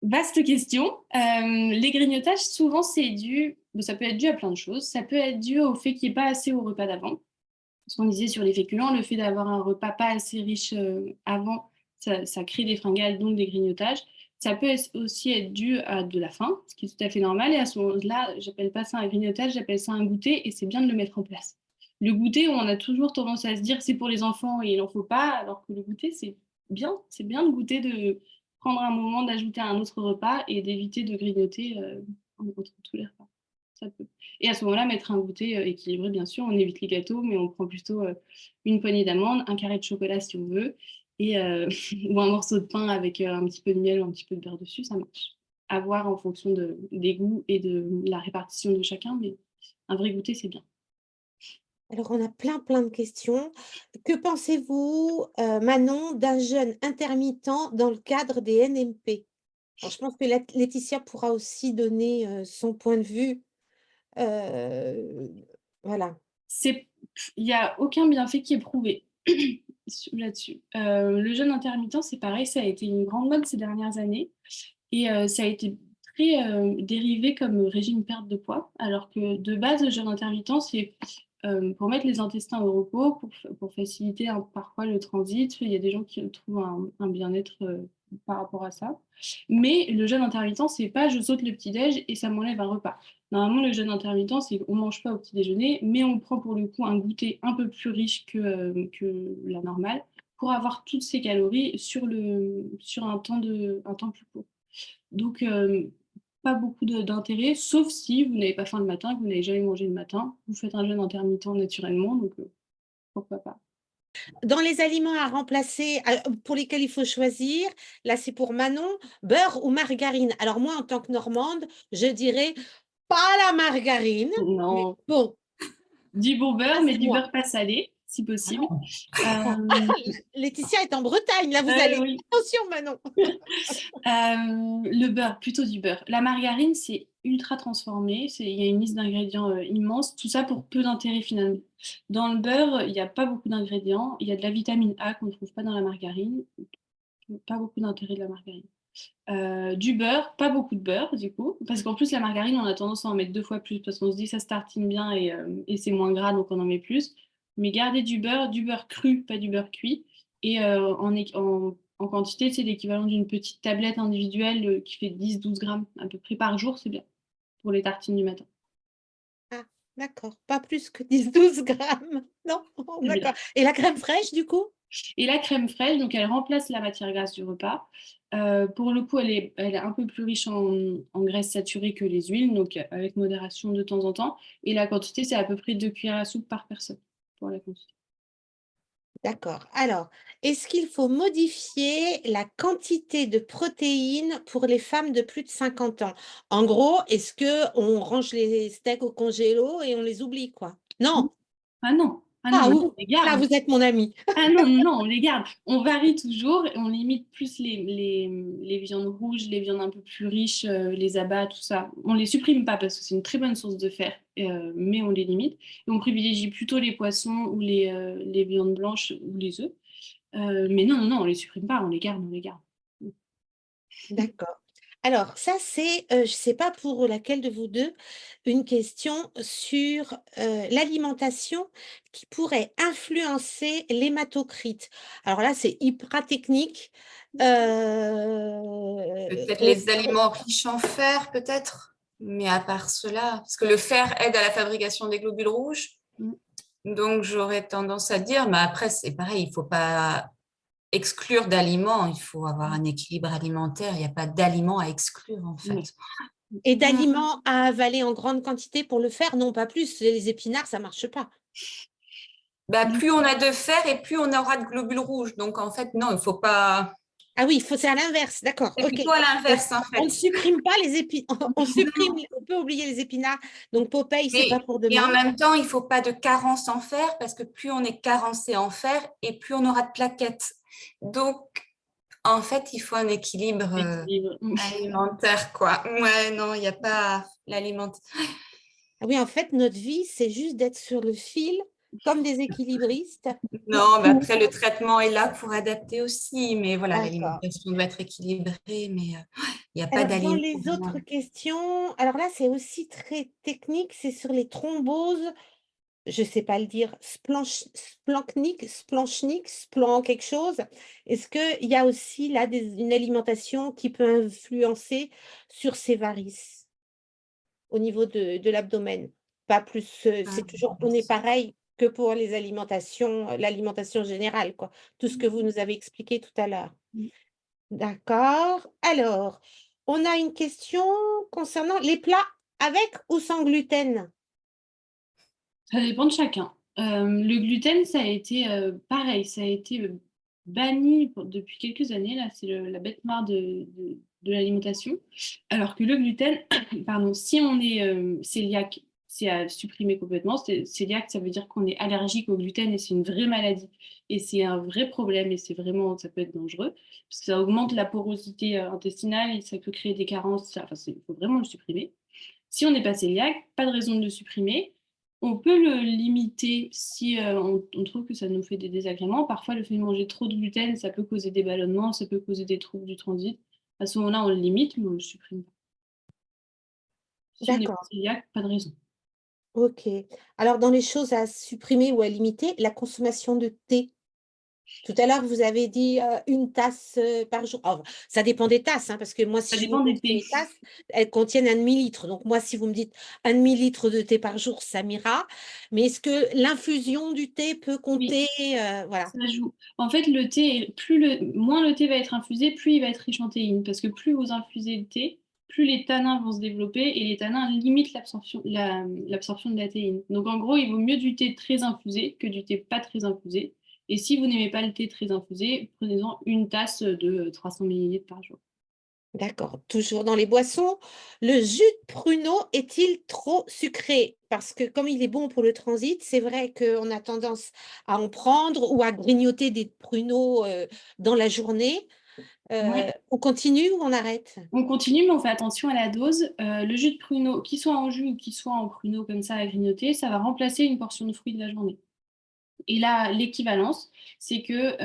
Vaste question. Les grignotages, souvent, ça peut être dû à plein de choses. Ça peut être dû au fait qu'il n'y ait pas assez au repas d'avant. Ce qu'on disait sur les féculents, le fait d'avoir un repas pas assez riche avant, ça crée des fringales, donc des grignotages. Ça peut aussi être dû à de la faim, ce qui est tout à fait normal. Et à ce moment-là, j'appelle pas ça un grignotage, j'appelle ça un goûter, et c'est bien de le mettre en place. Le goûter, on a toujours tendance à se dire c'est pour les enfants et il n'en faut pas, alors que le goûter, c'est bien de goûter, de prendre un moment, d'ajouter un autre repas et d'éviter de grignoter entre tous les repas. Ça peut. Et à ce moment-là, mettre un goûter équilibré, bien sûr. On évite les gâteaux, mais on prend plutôt une poignée d'amandes, un carré de chocolat si on veut, et, ou un morceau de pain avec un petit peu de miel ou un petit peu de beurre dessus, ça marche. À voir en fonction des goûts et de la répartition de chacun, mais un vrai goûter, c'est bien. Alors, on a plein de questions. Que pensez-vous, Manon, d'un jeûne intermittent dans le cadre des NMP? Alors, je pense que Laetitia pourra aussi donner son point de vue. Voilà. Il n'y a aucun bienfait qui est prouvé là-dessus. Le jeûne intermittent, c'est pareil, ça a été une grande mode ces dernières années et ça a été très dérivé comme régime perte de poids, alors que de base, le jeûne intermittent, c'est pour mettre les intestins au repos, pour faciliter parfois le transit. Il y a des gens qui trouvent un bien-être par rapport à ça. Mais le jeûne intermittent, c'est pas je saute le petit-déj et ça m'enlève un repas. Normalement, le jeûne intermittent, c'est qu'on ne mange pas au petit déjeuner, mais on prend pour le coup un goûter un peu plus riche que la normale pour avoir toutes ces calories sur un temps plus court. Donc, pas beaucoup d'intérêt, sauf si vous n'avez pas faim le matin, que vous n'avez jamais mangé le matin. Vous faites un jeûne intermittent naturellement, donc pourquoi pas. Dans les aliments à remplacer, pour lesquels il faut choisir, là, c'est pour Manon, beurre ou margarine? Alors, moi, en tant que Normande, je dirais pas la margarine, mais Non, bon, du bon ça, beurre, mais c'est du moi. beurre pas salé, si Ah possible. non. Laetitia est en Bretagne, là, vous allez. Oui. Attention, Manon. Le beurre, plutôt du beurre. La margarine, c'est ultra transformé. Il y a une liste d'ingrédients immense. Tout ça pour peu d'intérêt finalement. Dans le beurre, il n'y a pas beaucoup d'ingrédients. Il y a de la vitamine A qu'on ne trouve pas dans la margarine. Pas beaucoup d'intérêt de la margarine. Du beurre, pas beaucoup de beurre du coup. Parce qu'en plus, la margarine, on a tendance à en mettre 2 fois plus. Parce qu'on se dit ça se tartine bien et c'est moins gras, donc on en met plus. Mais gardez du beurre cru, pas du beurre cuit. Et en quantité, c'est l'équivalent d'une petite tablette individuelle qui fait 10-12 grammes à peu près par jour, c'est bien pour les tartines du matin. Ah, d'accord, pas plus que 10-12 grammes. Non, C'est bien. d'accord. Et la crème fraîche, du coup? Et la crème fraîche, donc elle remplace la matière grasse du repas. Pour le coup, elle est un peu plus riche en graisses saturées que les huiles, donc avec modération de temps en temps. Et la quantité, c'est à peu près 2 cuillères à soupe par personne pour la quantité. D'accord. Alors, est-ce qu'il faut modifier la quantité de protéines pour les femmes de plus de 50 ans? En gros, est-ce qu'on range les steaks au congélo et on les oublie, quoi? Non. Ah non, ah non, Ah, non, oui, on les là, garde. vous êtes mon ami. Ah non, non, on les garde. On varie toujours et on limite plus les viandes rouges, les viandes un peu plus riches, les abats, tout ça. On les supprime pas parce que c'est une très bonne source de fer, mais on les limite. Et on privilégie plutôt les poissons ou les viandes blanches ou les œufs. Mais non, non, non, on les supprime pas, on les garde, on les garde. D'accord. Alors, ça, c'est, je ne sais pas pour laquelle de vous deux, une question sur l'alimentation qui pourrait influencer l'hématocrite. Alors là, c'est hyper technique. Peut-être On- les aliments riches en fer, peut-être. Mais à part cela, parce que le fer aide à la fabrication des globules rouges. Mm. Donc, j'aurais tendance à dire, mais après, c'est pareil, il ne faut pas exclure d'aliments, il faut avoir un équilibre alimentaire. Il n'y a pas d'aliments à exclure, en fait. Ouais. Et d'aliments à avaler en grande quantité pour le faire, non pas plus. Les épinards, ça ne marche pas. Bah, plus on a de fer et plus on aura de globules rouges. Donc, en fait, non, il ne faut pas. Ah oui, c'est à l'inverse, d'accord, C'est ok. plutôt à Donc, l'inverse, en on ne fait. supprime pas les épinards, on supprime, on peut oublier les épinards. Donc, Popeye, c'est pas Mais, pour et en demain. même temps, il ne faut pas de carence en fer parce que plus on est carencé en fer et plus on aura de plaquettes. Donc, en fait, il faut un équilibre Équilibre. alimentaire, quoi. Ouais, non, il n'y a pas l'alimentation. Ah oui, en fait, notre vie, c'est juste d'être sur le fil, comme des équilibristes. Non, mais après, le traitement est là pour adapter aussi. Mais voilà, D'accord. l'alimentation doit être équilibrée, mais il n'y a pas Alors, dans d'aliment. les autres questions, alors là, c'est aussi très technique, c'est sur les thromboses, je ne sais pas le dire, splanchnique, splan quelque chose. Est-ce qu'il y a aussi là une alimentation qui peut influencer sur ces varices au niveau de l'abdomen? Pas plus, c'est toujours, on est pareil que pour les alimentations, l'alimentation générale, quoi. Tout ce que vous nous avez expliqué tout à l'heure. D'accord. Alors, on a une question concernant les plats avec ou sans gluten? Ça dépend de chacun. Le gluten, ça a été pareil, ça a été banni depuis quelques années. Là, c'est la bête noire de l'alimentation. Alors que le gluten, pardon, si on est cœliaque, c'est à supprimer complètement. Cœliaque, ça veut dire qu'on est allergique au gluten et c'est une vraie maladie. Et c'est un vrai problème et c'est vraiment, ça peut être dangereux parce que ça augmente la porosité intestinale et ça peut créer des carences. Enfin, il faut vraiment le supprimer. Si on n'est pas cœliaque, pas de raison de le supprimer. On peut le limiter si on trouve que ça nous fait des désagréments. Parfois, le fait de manger trop de gluten, ça peut causer des ballonnements, ça peut causer des troubles du transit. À ce moment-là, on le limite, mais on ne le supprime pas. Si on n'est pas D'accord, cœliaque, pas de raison. OK. Alors dans les choses à supprimer ou à limiter, la consommation de thé. Tout à l'heure, vous avez dit, 1 tasse, par jour. Alors, ça dépend des tasses, hein, parce que moi, Ça si je vous dépend montre des thés. mes tasses, elles contiennent un demi-litre. Donc moi, si vous me dites 1/2 litre de thé par jour, ça m'ira. Mais est-ce que l'infusion du thé peut Oui, compter? Voilà. ça joue. En fait, le thé, moins le thé va être infusé, plus il va être riche en théine. Parce que plus vous infusez le thé, plus les tanins vont se développer et les tanins limitent l'absorption de la théine. Donc en gros, il vaut mieux du thé très infusé que du thé pas très infusé. Et si vous n'aimez pas le thé très infusé, prenez-en une tasse de 300 millilitres par jour. D'accord. Toujours dans les boissons, le jus de pruneau est-il trop sucré? Parce que comme il est bon pour le transit, c'est vrai qu'on a tendance à en prendre ou à grignoter des pruneaux, dans la journée. Ouais. On continue ou on arrête? On continue, mais on fait attention à la dose. Le jus de pruneau, qu'il soit en jus ou qu'il soit en pruneau comme ça à grignoter, ça va remplacer une portion de fruits de la journée. Et là, l'équivalence, c'est que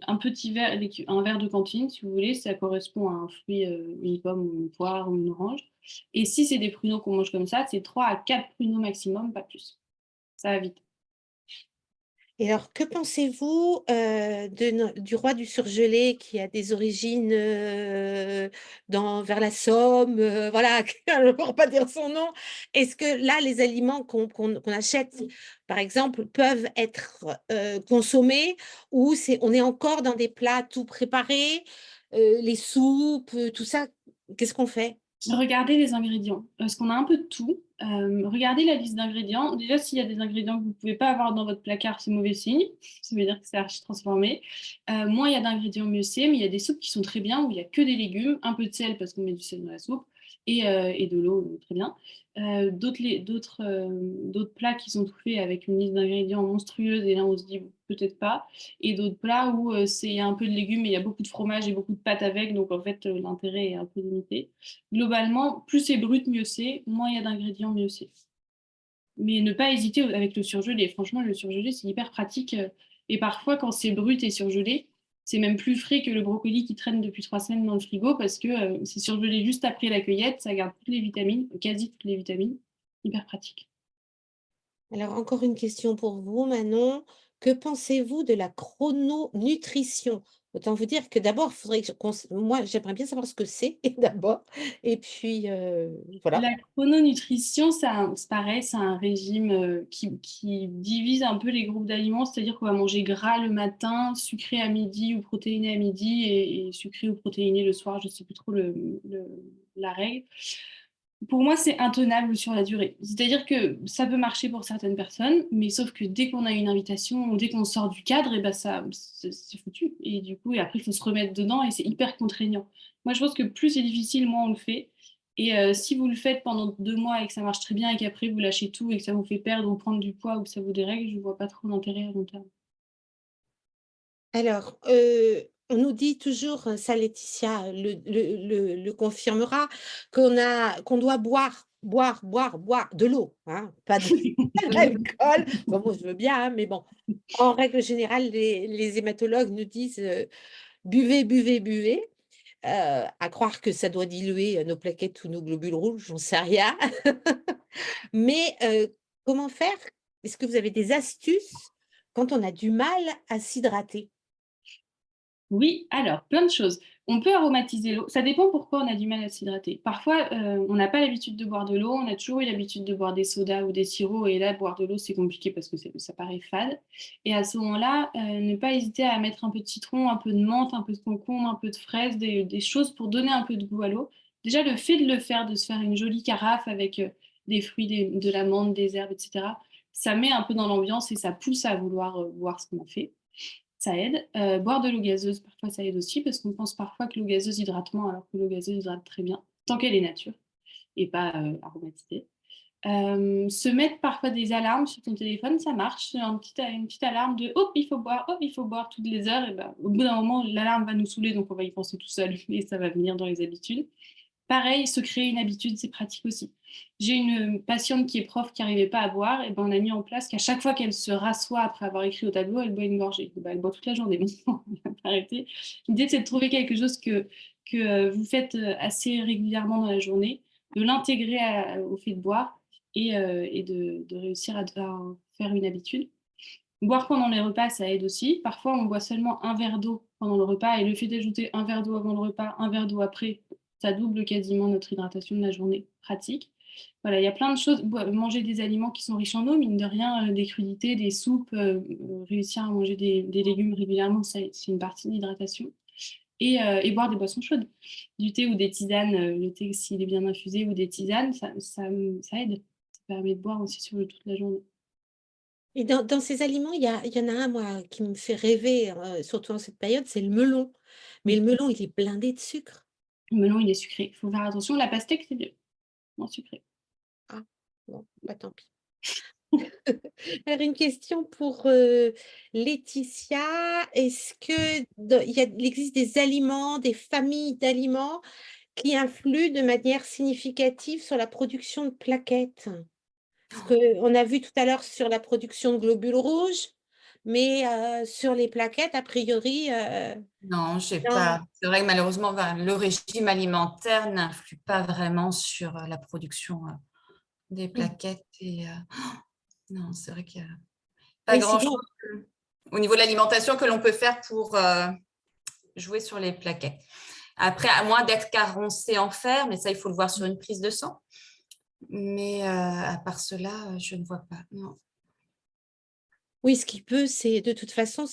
un petit verre, un verre de cantine, si vous voulez, ça correspond à un fruit, une pomme ou une poire ou une orange. Et si c'est des pruneaux qu'on mange comme ça, c'est 3 à 4 pruneaux maximum, pas plus. Ça va vite. Et alors, que pensez-vous, du roi du surgelé qui a des origines, vers la Somme, voilà, je ne pourrais pas dire son nom. Est-ce que là, les aliments qu'on achète, par exemple, peuvent être, consommés ou on est encore dans des plats tout préparés, les soupes, tout ça, qu'est-ce qu'on fait? Regardez les ingrédients, parce qu'on a un peu de tout. Regardez la liste d'ingrédients. Déjà, s'il y a des ingrédients que vous ne pouvez pas avoir dans votre placard, c'est mauvais signe. Ça veut dire que c'est archi transformé. Moins il y a d'ingrédients, mieux c'est. Mais il y a des soupes qui sont très bien, où il n'y a que des légumes, un peu de sel parce qu'on met du sel dans la soupe, et de l'eau, donc très bien. D'autres plats qui sont tout faits avec une liste d'ingrédients monstrueuse, et là on se dit peut-être pas. Et d'autres plats où c'est un peu de légumes, mais il y a beaucoup de fromage et beaucoup de pâtes avec, donc en fait l'intérêt est un peu limité. Globalement, plus c'est brut, mieux c'est. Moins il y a d'ingrédients, mieux c'est. Mais ne pas hésiter avec le surgelé. Franchement, le surgelé, c'est hyper pratique. Et parfois, quand c'est brut et surgelé, c'est même plus frais que le brocoli qui traîne depuis 3 semaines dans le frigo parce que c'est surgelé juste après la cueillette. Ça garde toutes les vitamines, quasi toutes les vitamines. Hyper pratique. Alors encore une question pour vous, Manon. Que pensez-vous de la chrononutrition? Autant vous dire que d'abord, il faudrait moi, j'aimerais bien savoir ce que c'est d'abord et puis, voilà. La chrononutrition, c'est pareil, c'est un régime qui divise un peu les groupes d'aliments, c'est-à-dire qu'on va manger gras le matin, sucré à midi ou protéiné à midi et sucré ou protéiné le soir, je ne sais plus trop la règle. Pour moi, c'est intenable sur la durée. C'est-à-dire que ça peut marcher pour certaines personnes, mais sauf que dès qu'on a une invitation ou dès qu'on sort du cadre, et ben ça, c'est foutu. Et du coup, et après, il faut se remettre dedans et c'est hyper contraignant. Moi, je pense que plus c'est difficile, moins on le fait. Et si vous le faites pendant 2 mois et que ça marche très bien et qu'après vous lâchez tout et que ça vous fait perdre ou prendre du poids ou que ça vous dérègle, je ne vois pas trop d'intérêt à long terme. Alors, on nous dit toujours, ça Laetitia le confirmera, qu'on doit boire de l'eau, hein, pas de l'alcool. Bon, moi, je veux bien, hein, mais bon, en règle générale, les hématologues nous disent, «Buvez, buvez, buvez». À croire que ça doit diluer, nos plaquettes ou nos globules rouges, j'en sais rien. Mais, comment faire? Est-ce que vous avez des astuces quand on a du mal à s'hydrater? Oui, alors, plein de choses. On peut aromatiser l'eau. Ça dépend pourquoi on a du mal à s'hydrater. Parfois, on n'a pas l'habitude de boire de l'eau. On a toujours eu l'habitude de boire des sodas ou des sirops. Et là, boire de l'eau, c'est compliqué parce que ça paraît fade. Et à ce moment-là, ne pas hésiter à mettre un peu de citron, un peu de menthe, un peu de concombre, un peu de fraise, des choses pour donner un peu de goût à l'eau. déjà le fait de le faire, de se faire une jolie carafe avec des fruits, de l'amande, des herbes, etc., ça met un peu dans l'ambiance et ça pousse à vouloir voir ce qu'on a fait. Ça aide. Boire de l'eau gazeuse, parfois ça aide aussi, parce qu'on pense parfois que l'eau gazeuse hydrate moins, alors que l'eau gazeuse hydrate très bien, tant qu'elle est nature et pas aromatisée. Se mettre parfois des alarmes sur ton téléphone, ça marche. Une petite alarme de hop, il faut boire toutes les heures. Et ben, au bout d'un moment, l'alarme va nous saouler, donc on va y penser tout seul et ça va venir dans les habitudes. Pareil, se créer une habitude, c'est pratique aussi. J'ai une patiente qui est prof qui n'arrivait pas à boire, et ben on a mis en place qu'à chaque fois qu'elle se rassoit après avoir écrit au tableau, elle boit une gorgée. Ben, elle boit toute la journée, maintenant, on va pas arrêter. L'idée, c'est de trouver quelque chose que vous faites assez régulièrement dans la journée, de l'intégrer au fait de boire et de réussir à faire une habitude. Boire pendant les repas, ça aide aussi. Parfois, on boit seulement un verre d'eau pendant le repas et le fait d'ajouter un verre d'eau avant le repas, un verre d'eau après, ça double quasiment notre hydratation de la journée. Pratique. Voilà, il y a plein de choses. Manger des aliments qui sont riches en eau, mine de rien, des crudités, des soupes, réussir à manger des légumes régulièrement, c'est une partie de l'hydratation. Et boire des boissons chaudes, du thé ou des tisanes, le thé s'il est bien infusé ou des tisanes, ça aide. Ça permet de boire aussi sur toute la journée. Et dans ces aliments, il y en a un, moi, qui me fait rêver, surtout en cette période, c'est le melon. Mais le melon, il est blindé de sucre. Le melon, il est sucré. Il faut faire attention. La pastèque, c'est moins sucré. Ah, bon, bah tant pis. Alors, une question pour Laetitia. Est-ce que il existe des aliments, des familles d'aliments qui influent de manière significative sur la production de plaquettes? Parce qu'on a vu tout à l'heure sur la production de globules rouges, mais sur les plaquettes, a priori, Non, je sais non. pas. C'est vrai que malheureusement, le régime alimentaire n'influe pas vraiment sur la production des plaquettes. Non, c'est vrai qu'il n'y a pas Mais grand-chose sinon, au niveau de l'alimentation que l'on peut faire pour jouer sur les plaquettes. Après, à moins d'être carencé en fer, mais ça, il faut le voir sur une prise de sang. Mais à part cela, je ne vois pas. Non. oui, ce qui peut, c'est de toute façon,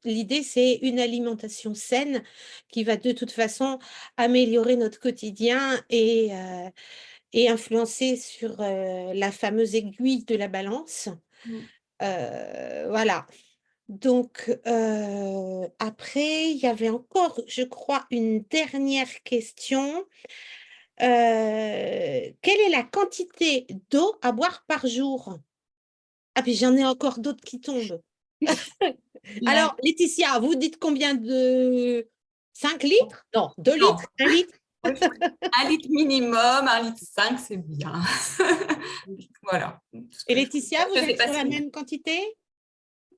l'idée, c'est une alimentation saine qui va de toute façon améliorer notre quotidien et influencer sur la fameuse aiguille de la balance. Voilà. Donc, après, il y avait encore, je crois, une dernière question. Quelle est la quantité d'eau à boire par jour? Ah, puis j'en ai encore d'autres qui tombent. La- Alors, Laetitia, vous dites combien de 5 litres? Non, 2 Non. litres? 1 litre? 1 litre minimum, 1,5 litre, c'est bien. Voilà. Et Laetitia, vous Je sais êtes pas sur la si, même quantité?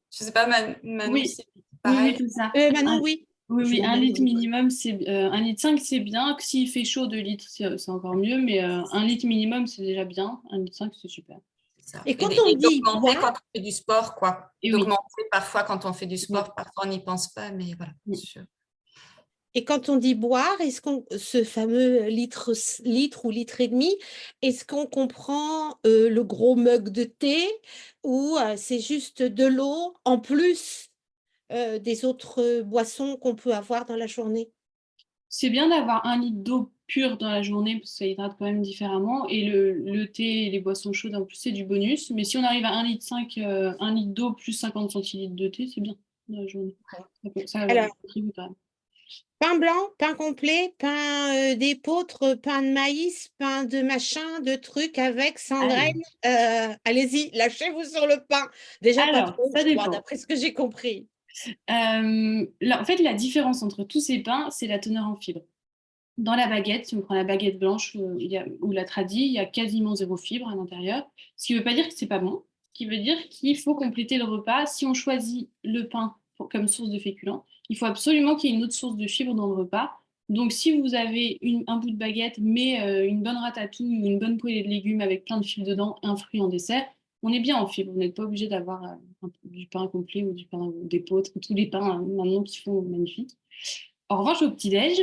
je sais pas, Manon, Oui, si c'est oui, pareil. c'est ça. Manon, oui. Oui, Je oui, m'en 1 litre mêle. minimum, c'est 1,5 litre, c'est bien. S'il fait chaud, 2 litres, c'est encore mieux, mais 1 litre minimum, c'est déjà bien. 1,5 litre, c'est super. Ça. Et Et, quand on et dit d'augmenter boire, quand on fait du sport, quoi. Et oui, D'augmenter parfois quand on fait du oui, sport, parfois on n'y pense pas, mais voilà. oui. et quand on dit boire, est-ce qu'on ce fameux litre ou litre et demi, est-ce qu'on comprend le gros mug de thé ou c'est juste de l'eau en plus des autres boissons qu'on peut avoir dans la journée? C'est bien d'avoir 1 litre d'eau pure dans la journée parce que ça hydrate quand même différemment. Et le thé et les boissons chaudes, en plus, c'est du bonus. Mais si on arrive à 1,5 litre, 1 litre d'eau plus 50 centilitres de thé, c'est bien dans la journée. Ça Alors, contribue quand même. pain blanc, pain complet, pain d'épeautre, pain de maïs, pain de machin, de trucs avec, sans Alors, graines. Allez-y, lâchez-vous sur le pain. Déjà pas alors, trop, ça je crois, dépend. d'après ce que j'ai compris. En fait, la différence entre tous ces pains, c'est la teneur en fibres. Dans la baguette, si on prend la baguette blanche ou la tradie, il y a quasiment zéro fibre à l'intérieur. Ce qui ne veut pas dire que c'est pas bon. Ce qui veut dire qu'il faut compléter le repas. Si on choisit le pain comme source de féculents, il faut absolument qu'il y ait une autre source de fibres dans le repas. Donc, si vous avez un bout de baguette, mais une bonne ratatouille ou une bonne poêlée de légumes avec plein de fibres dedans, un fruit en dessert, on est bien en fibres. Vous n'êtes pas obligé d'avoir du pain complet ou du pain d'épeautre, tous les pains maintenant qui font magnifique. En revanche, au petit-déj,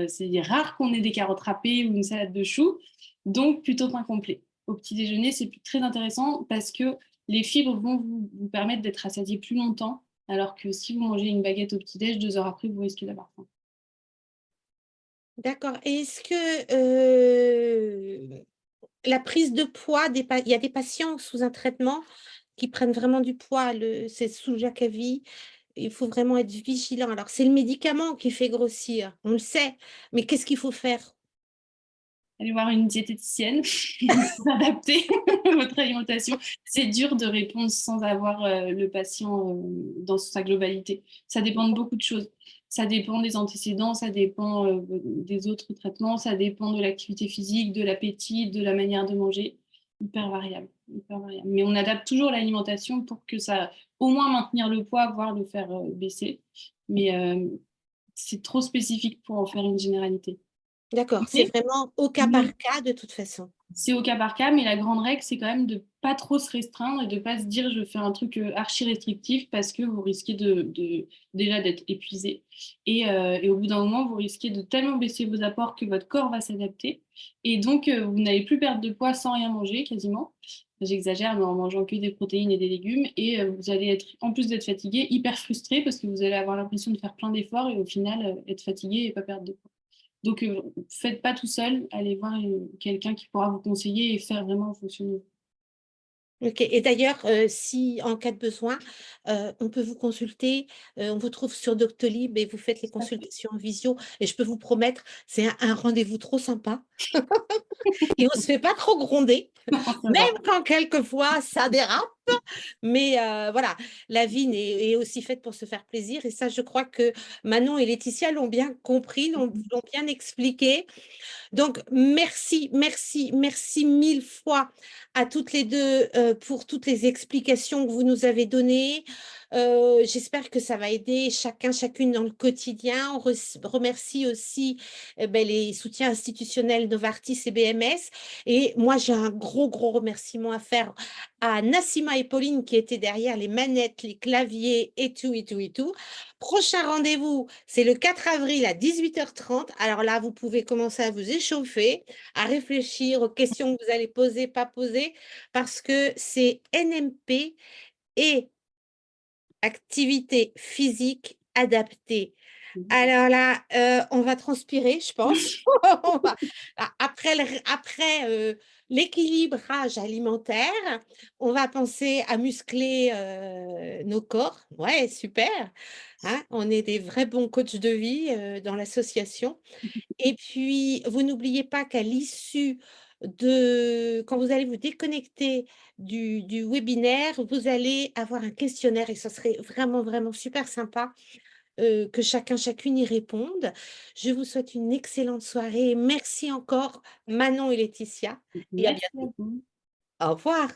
c'est rare qu'on ait des carottes râpées ou une salade de choux, donc plutôt pain complet. Au petit déjeuner, c'est très intéressant parce que les fibres vont vous permettre d'être rassasié plus longtemps, alors que si vous mangez une baguette au petit-déj, 2 heures après, vous risquez d'avoir faim. D'accord. Et est-ce que la prise de poids, il y a des patients sous un traitement qui prennent vraiment du poids, c'est sous Jakavi. Il faut vraiment être vigilant. Alors, c'est le médicament qui fait grossir, on le sait, mais qu'est-ce qu'il faut faire? Allez voir une diététicienne pour adapter votre alimentation. C'est dur de répondre sans avoir le patient dans sa globalité. Ça dépend de beaucoup de choses. Ça dépend des antécédents, ça dépend des autres traitements, ça dépend de l'activité physique, de l'appétit, de la manière de manger. Hyper variable, hyper variable. Mais on adapte toujours l'alimentation pour que ça, au moins maintenir le poids, voire le faire baisser. Mais c'est trop spécifique pour en faire une généralité. D'accord, c'est Mais vraiment au cas par cas de toute façon. c'est au cas par cas, mais la grande règle, c'est quand même de pas trop se restreindre et de pas se dire je fais un truc archi restrictif parce que vous risquez déjà d'être épuisé. Et au bout d'un moment, vous risquez de tellement baisser vos apports que votre corps va s'adapter. Et donc, vous n'allez plus perdre de poids sans rien manger quasiment. J'exagère, mais en mangeant que des protéines et des légumes. Et vous allez être, en plus d'être fatigué, hyper frustré parce que vous allez avoir l'impression de faire plein d'efforts et au final, être fatigué et pas perdre de poids. Donc, faites pas tout seul, allez voir quelqu'un qui pourra vous conseiller et faire vraiment en fonction de vous. OK. Et d'ailleurs, si en cas de besoin, on peut vous consulter, on vous trouve sur Doctolib et vous faites les consultations en visio et je peux vous promettre, c'est un rendez-vous trop sympa et on se fait pas trop gronder, Ça va. même quand quelquefois ça dérape. Mais voilà, la vie est aussi faite pour se faire plaisir et ça, je crois que Manon et Laetitia l'ont bien compris, l'ont bien expliqué. Donc, merci, merci, merci mille fois à toutes les deux pour toutes les explications que vous nous avez données. J'espère que ça va aider chacun, chacune dans le quotidien. On remercie aussi les soutiens institutionnels Novartis et BMS. Et moi, j'ai un gros, gros remerciement à faire à Nassima et Pauline qui étaient derrière les manettes, les claviers et tout, et tout, et tout. Prochain rendez-vous, c'est le 4 avril à 18h30. Alors là, vous pouvez commencer à vous échauffer, à réfléchir aux questions que vous allez poser, pas poser, parce que c'est NMP et activité physique adaptée. Alors là, on va transpirer, je pense. Après l'équilibrage alimentaire, on va penser à muscler nos corps. Ouais, super. Hein, on est des vrais bons coachs de vie dans l'association. Et puis, vous n'oubliez pas qu'à l'issue quand vous allez vous déconnecter du webinaire, vous allez avoir un questionnaire et ça serait vraiment, vraiment super sympa que chacun, chacune y réponde. Je vous souhaite une excellente soirée. Merci encore, Manon et Laetitia, et à Merci à bientôt. vous. Au revoir.